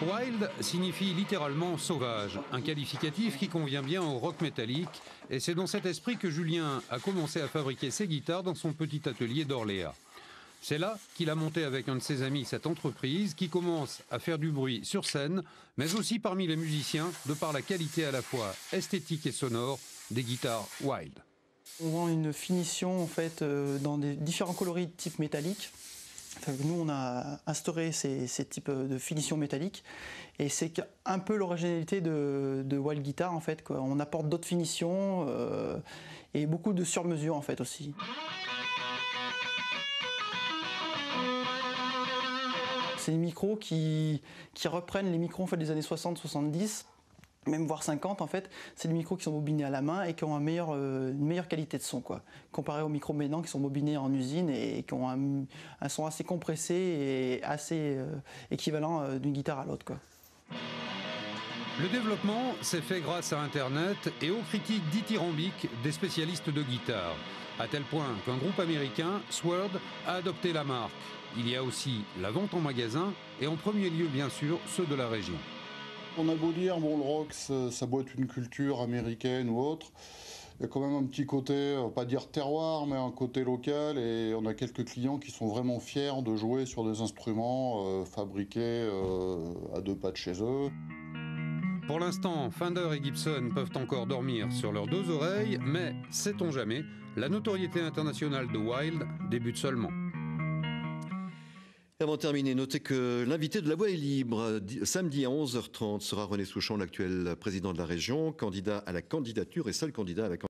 Wild signifie littéralement sauvage, un qualificatif qui convient bien au rock métallique, et c'est dans cet esprit que Julien a commencé à fabriquer ses guitares dans son petit atelier d'Orléans. C'est là qu'il a monté avec un de ses amis cette entreprise qui commence à faire du bruit sur scène, mais aussi parmi les musiciens, de par la qualité à la fois esthétique et sonore des guitares Wild. On vend une finition en fait dans des différents coloris de type métallique. Nous, on a instauré ces types de finitions métalliques et c'est un peu l'originalité de Wild Guitar en fait, quoi. On apporte d'autres finitions et beaucoup de sur-mesure en fait aussi. C'est des micros qui reprennent les micros en fait, des années 60-70. Même voire 50 en fait, c'est des micros qui sont bobinés à la main et qui ont une meilleure qualité de son, quoi. Comparé aux micros maintenant qui sont bobinés en usine et qui ont un son assez compressé et assez équivalent d'une guitare à l'autre, quoi. Le développement s'est fait grâce à Internet et aux critiques dithyrambiques des spécialistes de guitare, à tel point qu'un groupe américain, Sword, a adopté la marque. Il y a aussi la vente en magasin et en premier lieu bien sûr ceux de la région. On a beau dire, bon, le rock, ça doit être une culture américaine ou autre. Il y a quand même un petit côté, pas dire terroir, mais un côté local. Et on a quelques clients qui sont vraiment fiers de jouer sur des instruments fabriqués à 2 pas de chez eux. Pour l'instant, Fender et Gibson peuvent encore dormir sur leurs 2 oreilles, mais, sait-on jamais, la notoriété internationale de Wild débute seulement. Avant de terminer, notez que l'invité de La Voix est libre. Samedi à 11h30 sera René Souchon, l'actuel président de la région, candidat à la candidature et seul candidat à la candidature.